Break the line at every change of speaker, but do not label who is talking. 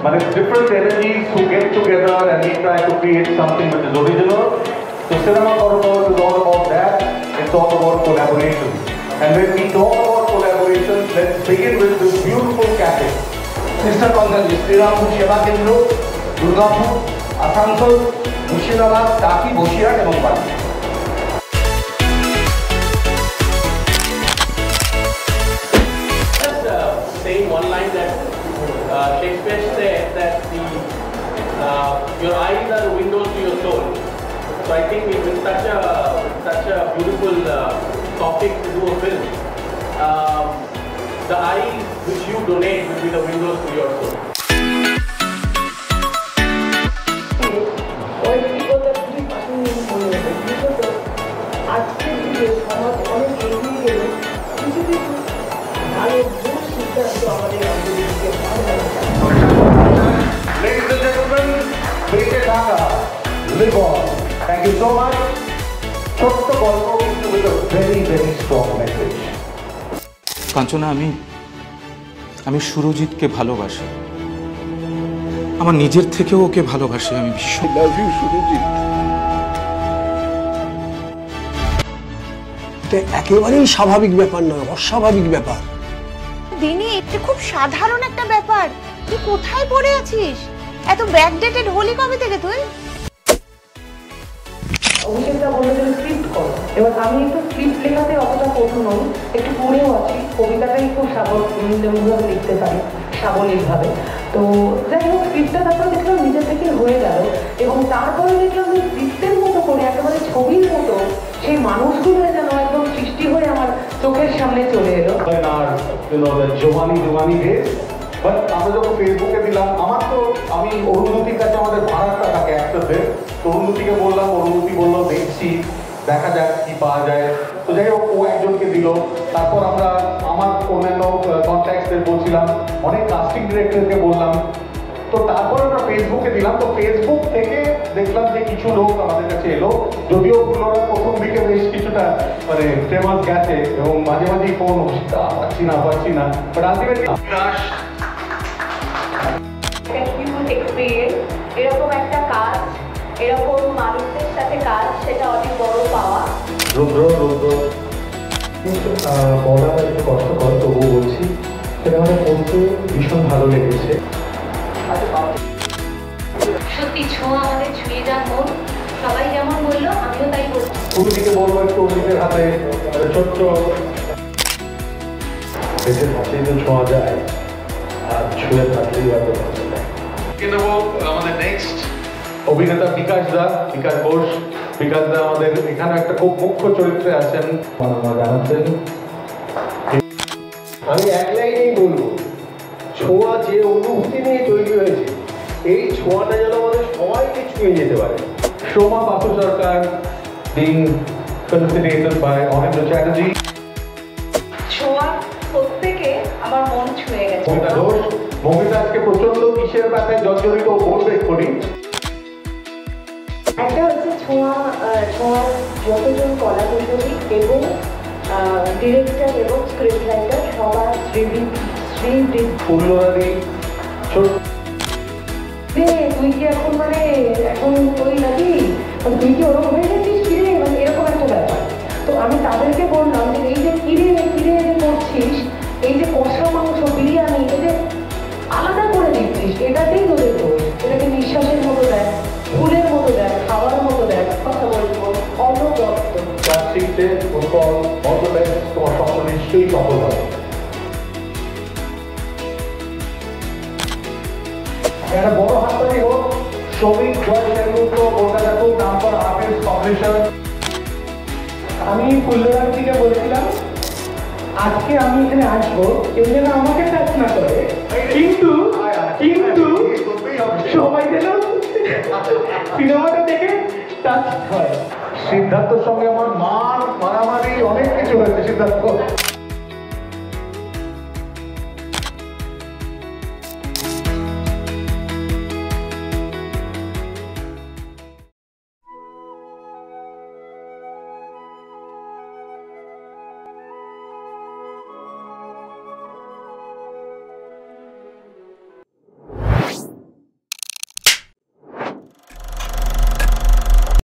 But it's different energies who get together and we try to create something which is original. So Cinema Corridor is all about that. It's all about collaboration. And when we talk about collaboration, let's begin with this beautiful cafe.
Mr. Pankaj, Serampore সেবা কেন্দ্র, দুর্গাপুর, আসানসোল, মুর্শিদাবাদ, টাকি, বসিরহাট এবং বালি।
Saying one line that Shakespeare said that your eyes are the windows to your soul. So I think with such a beautiful topic to do a film, the eyes which you donate will be the windows to your soul.
Ladies and gentlemen, Beke Dhaka, live on. Thank you so much. Chotto Golpo with a very, very strong message.
Kanchana, আমি সুরজিৎকে ভালোবাসি, আমার নিজের থেকেও ওকে ভালোবাসি। আমি ভীষণ love you Surajit.
এটা একেবারেই স্বাভাবিক ব্যাপার নয়, অস্বাভাবিক ব্যাপার।
দিনে এটা খুব সাধারণ একটা ব্যাপার। তুই কোথায় পড়ে আছিস? এত ব্যাকডেটেড হলি কবে থেকে তুই?
অভিষেকটা বলে যে স্ক্রিপ্ট করো, এবার আমি একটু স্ক্রিপ্ট লেখাতে অতটা কঠোর নই, একটু পড়েও আছি, কবিতাটাই খুব সাবলীলভাবে লিখতে পারি, সাবলীলভাবে। তো যাই হোক, স্ক্রিপ্টটা তারপরে দেখলাম নিজের থেকে হয়ে গেল, এবং তারপরে দেখলাম যে স্ক্রিপ্টের মতো করে একেবারে ছবির মতো সেই মানুষগুলো যেন একদম সৃষ্টি হয়ে আমার চোখের সামনে চলে এলো।
আর জোয়ানি ডেজ, বাট আমরা যখন ফেসবুকে দিলাম, আমি অরুন্ধতির কাছে আমাদের ভাড়াটা থাকে অ্যাক্টরদের, তো অরুন্ধতিকে বললাম, অরুন্ধতি বললো দেখছি, দেখা যাক কি পাওয়া যায়। তো যাই হোক, ও একজনকে দিল। তারপর আমরা আমার অন্যান্য কন্ট্যাক্টসদের বলছিলাম, অনেক কাস্টিং ডিরেক্টরকে বললাম। তো তারপরে আমরা ফেসবুকে দিলাম। তো ফেসবুক থেকে দেখলাম যে কিছু লোক আমাদের কাছে এলো, যদিও ওরা প্রথম দিকে বেশ কিছুটা মানে ফেমাস গেছে, এবং মাঝে মাঝেই ফোন পাচ্ছি না, বাট আলটিমেটলি
এক্সপিরিয়েন্স, এরকম একটা কাজ, এরকম মানুষদের সাথে কাজ, সেটা অনেক বড় পাওয়া।
বলা একটু কষ্টকর, তবুও বলছি, সেটা আমাদের পড়তে ভীষণ ভালো লেগেছে।
সত্যি ছোঁয়া আমাদের ছুঁয়ে যান মন, সবাই যেমন বললো আমিও তাই বলছি।
অন্যদিকে বলবো একটু অন্যদের হাতে ছোট্ট দেশের হাতেই তো ছোঁয়া যায়, আর ছুঁয়ে থাকলেই হয়তো ভালো যায়। নেবো আমাদের নেক্সট অভিনেতা বিকাশ ঘোষ। বিকাশ দা আমাদের এখানে একটা খুব মুখ্য চরিত্রে আছেন, জানাচ্ছেন।
আমি এক লাইনেই বলবো, ছোঁয়া যে অনুভূতি নিয়ে তৈরি হয়েছে, এই ছোঁয়াটা যেন আমাদের সবাইকে ছুঁয়ে যেতে পারে।
সোমা বাসু সরকার being felicitated by Ohendra Chatterjee.
ছোঁয়া প্রত্যেকে আমার মন ছুঁয়ে গেছে।
মমিতা ঘোষ, মমিতা আজকে প্রচন্ড কিসের ব্যাপারে জর্জরিত বলবে করি।
একটা হচ্ছে ছোঁয়ার যতজন কলাকুশলী এবং ডিরেক্টর এবং স্ক্রিপ্ট রাইটার সবার
ফুলরানি
তুই কি এখন এখন ওই নাকি তুই কি ওরকম হয়ে গেছিস কিরে, মানে এরকম একটা ব্যাপার। তো আমি তাদেরকে বললাম যে এই যে কিরে যে করছিস, এই যে কষা মাংস বিরিয়ানি, এই যে আলাদা করে দিচ্ছিস, এটাতেই তোদের দোষ। এটাকে নিঃশ্বাসের মতো দেখ, ফুলের মতো দেখ, খাওয়ার মতো দেখ। কথা বলবো অনবদ্য
ক্লাস শিখতে ফুটবল অল দ্য বেস্ট, তোমার স্বপ্ন নিশ্চয়ই সফল হবে। একটা বড় হাততালি হোক শ্রমিক জয় সেনগুপ্ত, কলকাতা খুব নাম করা আর্টিস্ট পাবলিশার।
আমি ফুল্লরাজিকে বলছিলাম আজকে আমি এখানে আসবো, কেউ যেন আমাকে টাচ না করে, কিন্তু সবাই যেন সিনেমাটা দেখে টাচ হয়।
সিদ্ধার্থর সঙ্গে আমার মারামারি অনেক কিছু হয়েছে। সিদ্ধার্থ